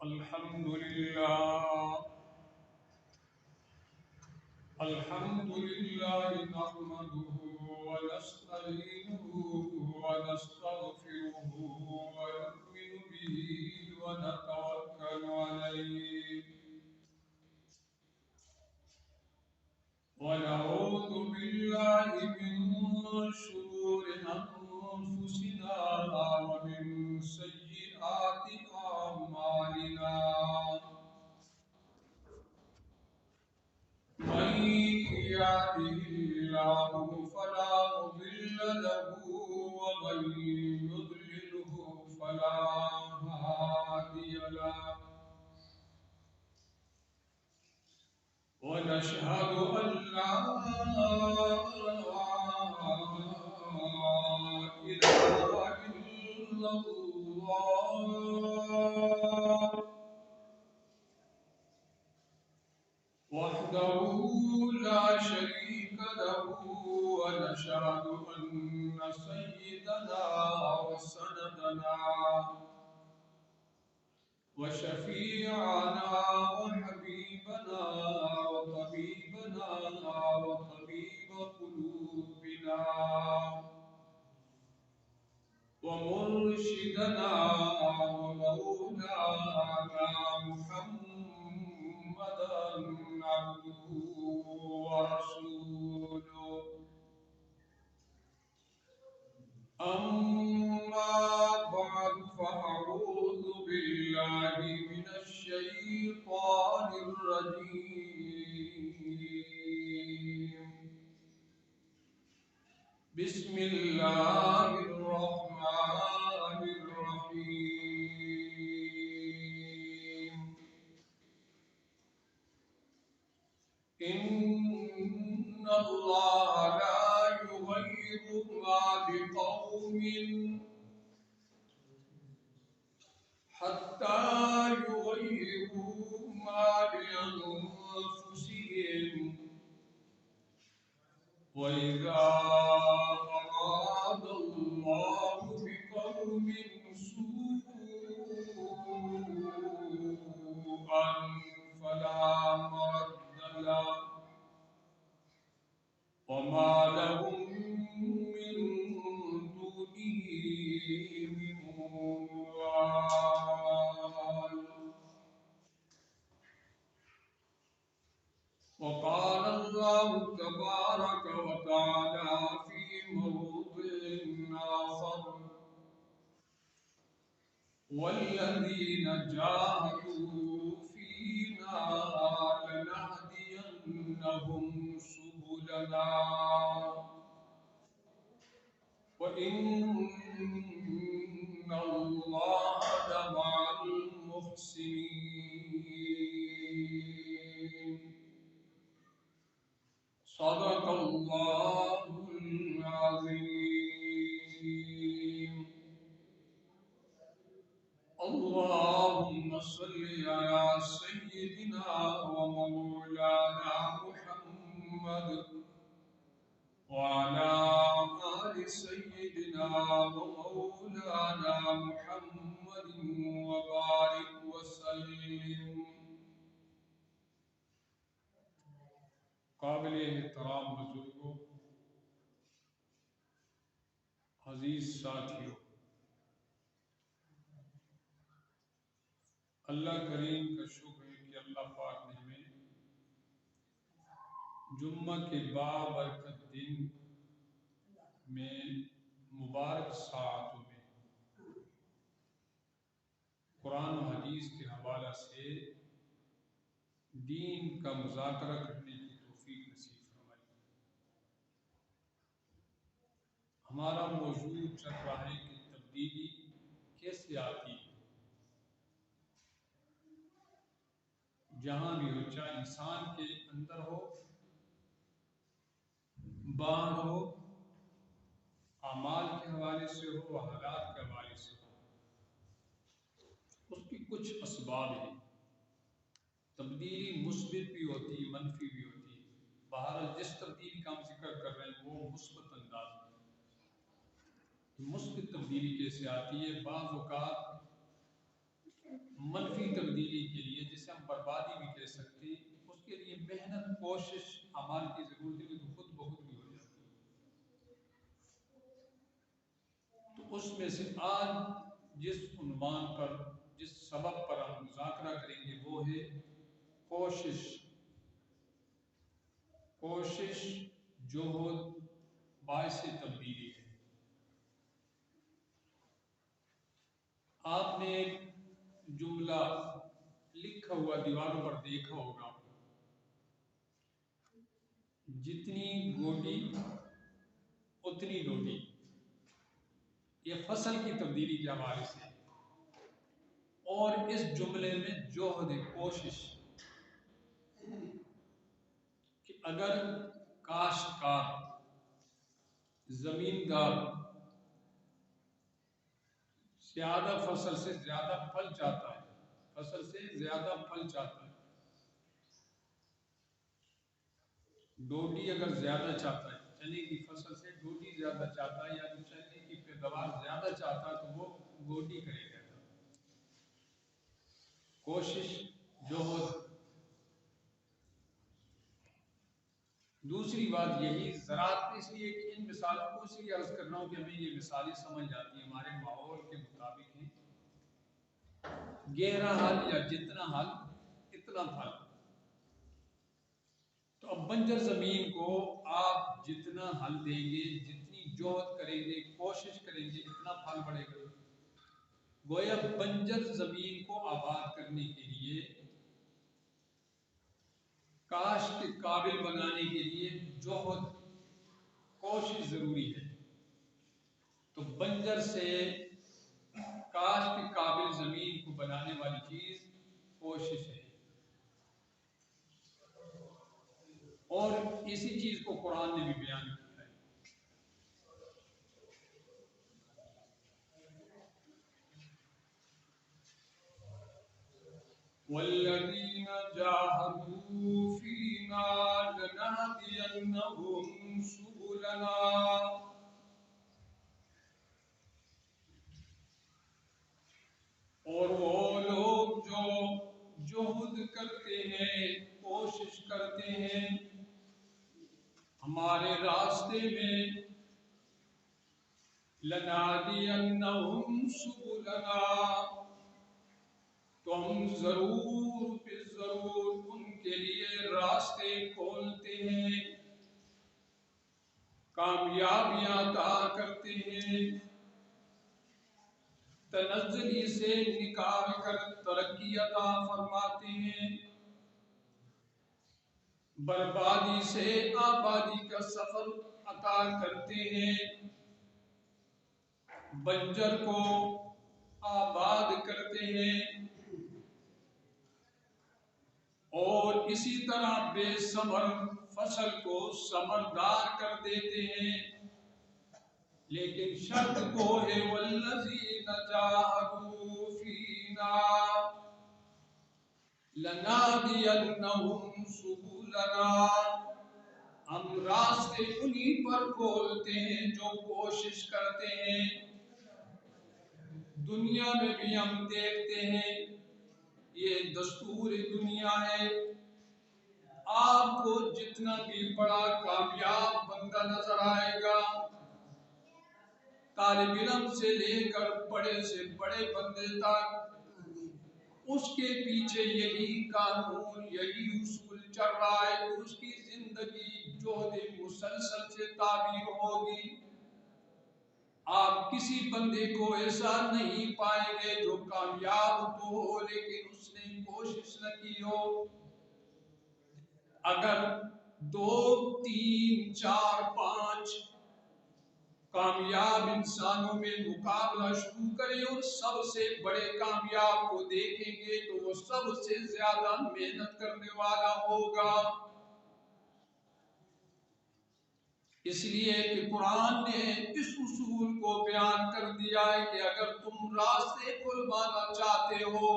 الحمد لله نحمده ونستعينه ونستغفره ونؤمن به ونتوكل عليه ونعوذ بالله من شرور أنفسنا ومن سيئات أعمالنا من يهده الله فلا مضل له ومن يضلله فلا هادي له ونشهد أن لا إله إلا الله وحده لا شريك له ونشهد أن سيدنا وسندنا وشفيعنا وحبيبنا وطبيبنا وطبيب قلوبنا ومرشدنا ومولانا محمدا عبده ورسوله أما بعد فأعوذ بالله من الشيطان الرجيم بسم الله الرحمن الرحيم إن الله لا يغير ما بقوم حتى يغيروا ما بأنفسهم وإذا أراد الله بقوم سوءا فلا مرد له وما لهم من دونه من وال وقال الله تبارك وتعالى في موضع آخر والذين جاهدوا فينا لنهدينهم سبلنا وإن الله لمع المحسنين صدق الله العظيم اللهم صل على سيدنا ومولانا محمد وعلى آل سيدنا ومولانا محمد وبارك وسلم قابل احترام بزرگوں، عزیز ساتھیوں، اللہ کریم کا شکر ہے کہ اللہ پاک نے ہمیں جمعہ کے بابرکت دن میں مبارک ساعتوں میں قرآن و حدیث کے حوالہ سے دین کا مذاکرہ کرنے کی توفیق نصیب فرمائی۔ ہمارا موضوع چل رہا ہے کہ تبدیلی کیسے آتی ہے، جہاں بھی ہو، چاہے انسان کے اندر ہو، باہر ہو، اعمال کے حوالے سے ہو، حالات کے حوالے سے ہو، اس کی کچھ اسباب ہیں۔ تبدیلی مثبت بھی ہوتی، منفی بھی ہوتی۔ بہرحال جس تبدیلی کا ہم ذکر کر رہے ہیں وہ مثبت انداز میں۔ مثبت تبدیلی کیسے آتی ہے؟ بعض اوقات منفی تبدیلی کے لیے، جسے ہم بربادی بھی کہہ سکتے ہیں، اس کے لیے محنت کوشش اعمال کی ضرورت ہے، تو خود بخود بھی ہو جاتی ہے۔ تو اس میں سے آج جس عنوان پر، جس سبب پر ہم مذاکرہ کریں گے وہ ہے کوشش۔ کوشش جوہد باعث تبدیلی ہے۔ آپ نے ایک جملہ لکھا ہوا دیواروں پر دیکھا ہوگا، جتنی گوڈی اتنی لوڈی۔ یہ فصل کی تبدیلی کے حوالے سے، اور اس جملے میں جوہد کوشش کہ اگر کاشتکار، زمیندار زیادہ فصل سے زیادہ پھل چاہتا ہے، فصل سے زیادہ پھل چاہتا ہے، ڈوڈی اگر زیادہ چاہتا ہے، چنے کی فصل سے ڈوڈی زیادہ چاہتا ہے، یا چنے کی پیداوار زیادہ چاہتا ہے، تو وہ گوڈی کرے گا۔ کوشش جوہد۔ دوسری بات یہی، زراعت اس لیے کہ ان مثالوں کو اس لیے عرض کر رہا ہوں کہ ہمیں یہ مثالیں سمجھ جاتی ہیں، ہمارے ماحول کے مطابق ہیں۔ گہرا حل یا جتنا حل اتنا پھل۔ تو اب بنجر زمین کو آپ جتنا حل دیں گے، جتنی جوہد کریں گے، کوشش کریں گے، اتنا پھل بڑھے گا۔ گویا بنجر زمین کو آباد کرنے کے لیے، کاشت کے قابل بنانے کے لیے جوہد، کوشش ضروری ہے۔ تو بنجر سے کاشت کے قابل زمین کو بنانے والی چیز کوشش ہے، اور اسی چیز کو قرآن نے بھی بیان کیا ہے۔ وَالَّذِينَ جَاهَدُوا فِينَا لَنَهْدِيَنَّهُمْ سُبُلَنَا۔ اور وہ لوگ جو جہد کرتے ہیں، کوشش کرتے ہیں ہمارے راستے میں، لَنَهْدِيَنَّهُمْ سُبُلَنَا، تو ہم ضرور پہ ضرور ان کے لیے راستے کھولتے ہیں، کامیابیاں عطا کرتے ہیں، تنزلی سے نکال کر ترقی عطا فرماتے ہیں، بربادی سے آبادی کا سفر عطا کرتے ہیں، بنجر کو آباد کرتے ہیں، اور اسی طرح بے ثمر فصل کو ثمردار کر دیتے ہیں۔ لیکن شرط کو ہے والذین جاہدوا فینا لنہدینہم سبلنا، ہم راستے انہی پر کھولتے ہیں جو کوشش کرتے ہیں۔ دنیا میں بھی ہم دیکھتے ہیں، یہ دستور دنیا ہے، آپ کو جتنا بھی بڑا کامیاب بندہ نظر آئے گا، طالب علم سے لے کر بڑے سے بڑے بندے تک، اس کے پیچھے یہی قانون، یہی اصول چل رہا ہے کہ اس کی زندگی جہد مسلسل سے تعبیر ہوگی۔ آپ کسی بندے کو ایسا نہیں پائیں گے جو کامیاب تو ہو لیکن اس نے کوشش نہ کی ہو۔ اگر 2 3 4 5 کامیاب انسانوں میں مقابلہ شروع کریں اور سب سے بڑے کامیاب کو دیکھیں گے تو وہ سب سے زیادہ محنت کرنے والا ہوگا۔ اس لیے کہ قرآن نے اس اصول کو بیان کر دیا ہے کہ اگر تم راستے کھلوانا چاہتے ہو،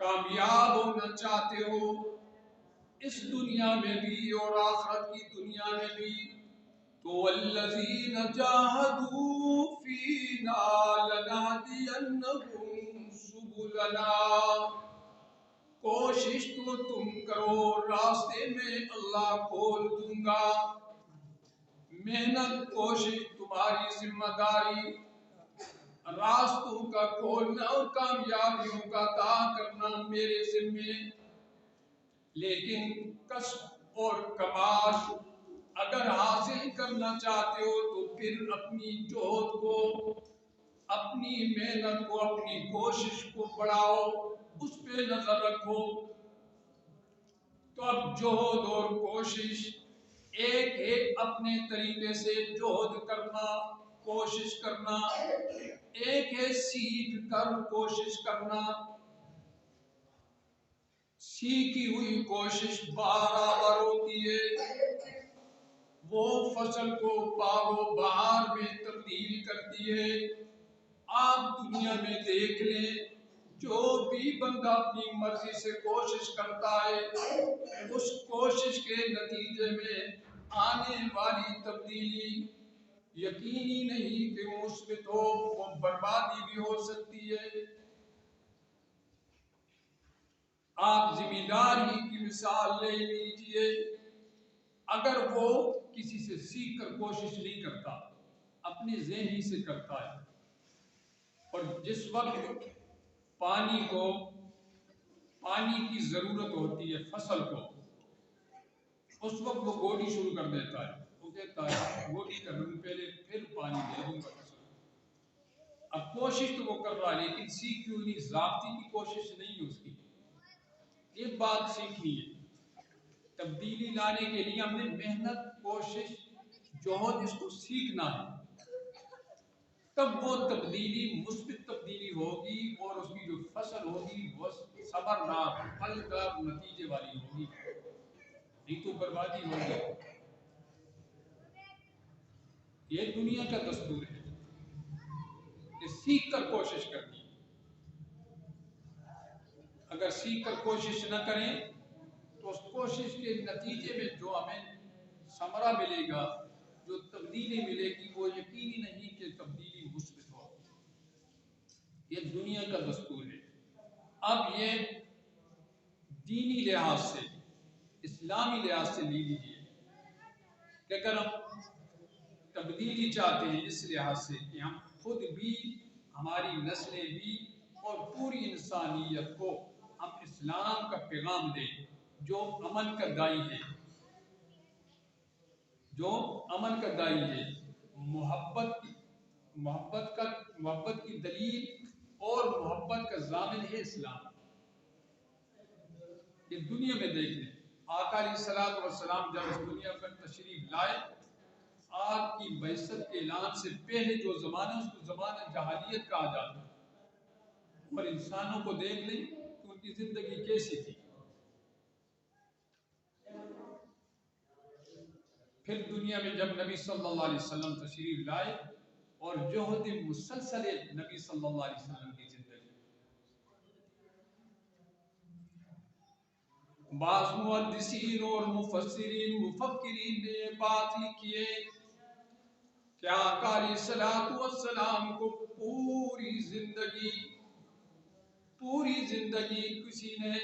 کامیاب ہونا چاہتے ہو، اس دنیا میں بھی اور آخرت کی دنیا میں بھی، تو والذین جاہدوا فینا لنہدینہم سبلنا، لنا کوشش تو تم کرو راستے میں اللہ کھول دوں گا محنت کوشش تمہاری ذمہ داری راستوں کا کھولنا اور کامیابیوں کا عطا کرنا میرے ذمے لیکن کسب اور کمال اگر حاصل کرنا چاہتے ہو تو پھر اپنی جہد کو اپنی محنت کو اپنی کوشش کو بڑھاؤ اس پہ نظر رکھو تو اب جہد اور کوشش ایک ایک اپنے طریقے سے جہد کرنا کوشش کرنا ایک ہے سیکھ کر کوشش کرنا سیکھی ہوئی کوشش برابر ہوتی ہے وہ فصل کو باغ و بہار میں تبدیل کرتی ہے آپ دنیا میں دیکھ لیں جو بھی بندہ اپنی مرضی سے کوشش کرتا ہے اس کوشش کے نتیجے میں آنے والی تبدیلی یقینی نہیں کہ مثبت ہو وہ بربادی بھی ہو سکتی ہے آپ ذمہ داری کی مثال لے لیجئے اگر وہ کسی سے سیکھ کر کوشش نہیں کرتا اپنے ذہن ہی سے کرتا ہے اور جس وقت پانی کی ضرورت ہوتی ہے فصل کو اس وقت وہ گوڈی شروع کر دیتا ہے وہ کہتا ہے گوڈی کر لوں پہلے پھر پانی دے دوں گا فصل اب کوشش تو وہ کر رہا ہے لیکن سیکھ کیوں نہیں ضابطے کی کوشش نہیں ہے اس کی یہ بات سیکھنی ہے تبدیلی لانے کے لیے ہم نے محنت کوشش جوہد اس کو سیکھنا ہے تب وہ تبدیلی مثبت تبدیلی ہوگی اور اس کی جو فصل ہوگی وہ صبرناک پھلدار نتیجے والی ہوگی نہیں تو بربادی ہوگی یہ دنیا کا دستور ہے کہ سیکھ کر کوشش کرنی اگر سیکھ کر کوشش نہ کریں تو اس کوشش کے نتیجے میں جو ہمیں ثمرہ ملے گا جو تبدیلی ملے گی وہ یقینی نہیں کہ تبدیلی مثبت ہو یہ دنیا کا دستور ہے اب یہ دینی لحاظ سے اسلامی لحاظ سے لے لیجیے کہ اگر ہم تبدیلی چاہتے ہیں اس لحاظ سے کہ ہم خود بھی ہماری نسلیں بھی اور پوری انسانیت کو ہم اسلام کا پیغام دیں جو امن کا دائی ہے جو امن کا دائی ہے محبت کی دلیل اور محبت کا ضامن ہے اسلام یہ دنیا میں دیکھ لیں آقا علیہ الصلوۃ والسلام جب اس دنیا پر تشریف لائے آپ کی بعثت کے اعلان سے پہلے جو زمانہ اس کو زمانہ جہالیت کہا جاتا ہے اور انسانوں کو دیکھ لیں کہ ان کی زندگی کیسی تھی پھر دنیا میں جب نبی صلی اللہ علیہ وسلم تشریف لائے اور جہد مسلسل نبی صلی اللہ علیہ وسلم کی زندگی بعض محدثین اور مفسرین مفکرین نے یہ بات لکھی ہے کہ آقا علیہ الصلوۃ والسلام کو پوری زندگی کسی نے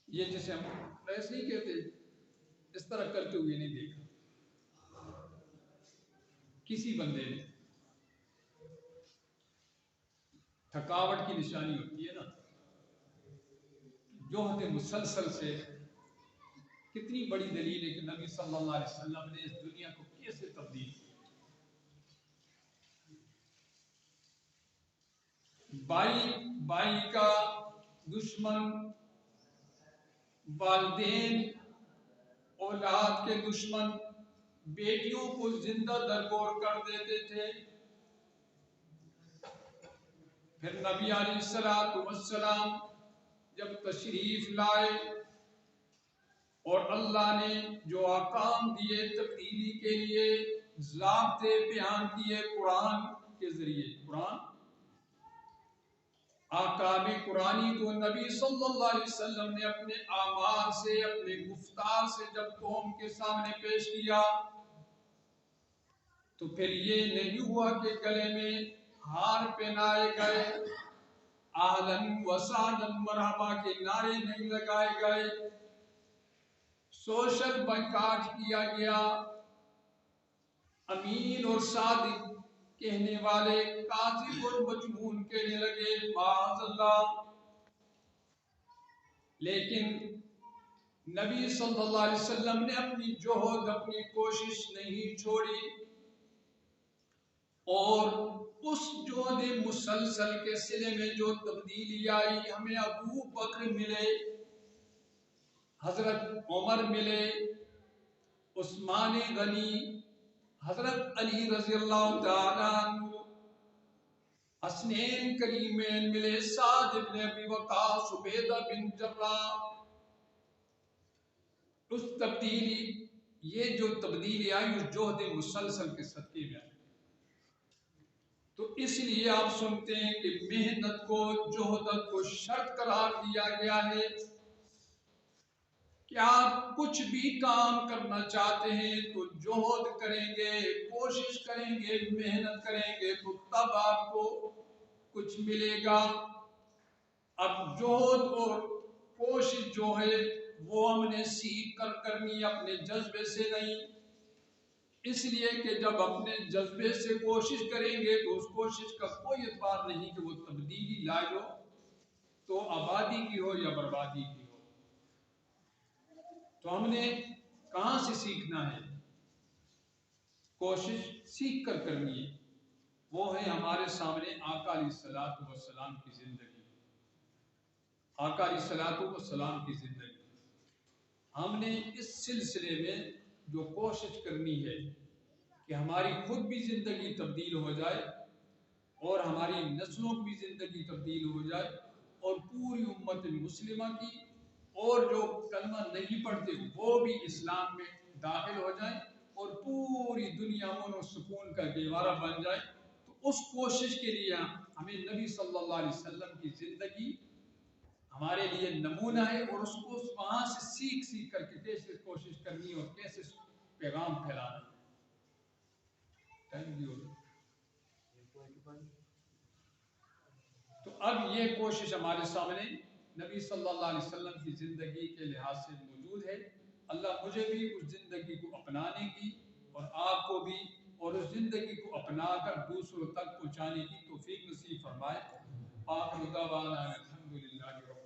یہ جسے ہم ایسے ہی کہتے اس طرح کرتے ہوئے نہیں دیکھا کسی بندے نے تھکاوٹ کی نشانی ہوتی ہے نا جوہد مسلسل سے کتنی بڑی دلیل ہے کہ نبی صلی اللہ علیہ وسلم نے اس دنیا کو کیسے تبدیل کیا بائی کا دشمن والدین اولاد کے دشمن بیٹیوں کو زندہ درگور کر دیتے تھے پھر نبی علیہ الصلوۃ والسلام جب تشریف لائے اور اللہ نے جو احکام دیے تبدیلی کے لیے ضابطے بیان کیے قرآن کے ذریعے قرآن احکام قرآنی کو نبی صلی اللہ علیہ وسلم نے اپنے اعمال سے اپنے گفتار سے جب قوم کے سامنے پیش کیا تو پھر یہ نہیں ہوا کہ گلے میں ہار پہنائے گئے، اہلاً و سہلاً مرحبا کے نعرے نہیں لگائے گئے، سوشل بائیکاٹ کیا گیا، امین اور صادق کہنے والے کاذب اور مجنون کہنے لگے معاذ اللہ۔ لیکن نبی صلی اللہ علیہ وسلم نے اپنی جہد، اپنی کوشش نہیں چھوڑی، اور اس جہد مسلسل کے سلے میں جو تبدیلی آئی، ہمیں ابو بکر ملے، حضرت عمر ملے، عثمان غنی، حضرت علی رضی اللہ تعالیٰ عنہ، حسنین کریمین ملے، سعد بن ابی وقاص، عبیدہ بن جراح۔ اس تبدیلی، یہ جو تبدیلی آئی اس جہد مسلسل کے صدقے میں آئی۔ تو اس لیے آپ سنتے ہیں کہ محنت کو، جہد کو شرط قرار دیا گیا ہے کہ آپ کچھ بھی کام کرنا چاہتے ہیں تو جہد کریں گے، کوشش کریں گے، محنت کریں گے تو تب آپ کو کچھ ملے گا۔ اب جہد اور کوشش جو ہے وہ ہم نے سیکھ کر کرنی، اپنے جذبے سے نہیں، اس لیے کہ جب اپنے جذبے سے کوشش کریں گے تو اس کوشش کا کوئی اعتبار نہیں کہ وہ تبدیلی لائے ہو تو آبادی کی ہو یا بربادی کی ہو۔ تو ہم نے کہاں سے سیکھنا ہے؟ کوشش سیکھ کر کرنی ہے، وہ ہے ہمارے سامنے آقا علیہ الصلوۃ والسلام کی زندگی، آقا علیہ الصلوۃ والسلام کی زندگی۔ ہم نے اس سلسلے میں جو کوشش کرنی ہے کہ ہماری خود بھی زندگی تبدیل ہو جائے اور ہماری نسلوں کی زندگی تبدیل ہو جائے اور پوری امت مسلمہ کی، اور جو کلمہ نہیں پڑھتے وہ بھی اسلام میں داخل ہو جائیں اور پوری دنیا امن و سکون کا گہوارہ بن جائے۔ تو اس کوشش کے لیے ہمیں نبی صلی اللہ علیہ وسلم کی زندگی ہمارے لیے نمونہ ہے، اور اس کو وہاں سے سیکھ کر کے کیسے کوشش کرنی اور کیسے پیغام پھیلانا۔ تو اب یہ کوشش ہمارے سامنے نبی صلی اللہ علیہ وسلم کی زندگی کے لحاظ سے موجود ہے۔ اللہ مجھے بھی اس زندگی کو اپنانے کی اور آپ کو بھی، اور اس زندگی کو اپنا کر دوسروں تک پہنچانے کی توفیق نصیب فرمائے۔ آخر دعوانا الحمدللہ۔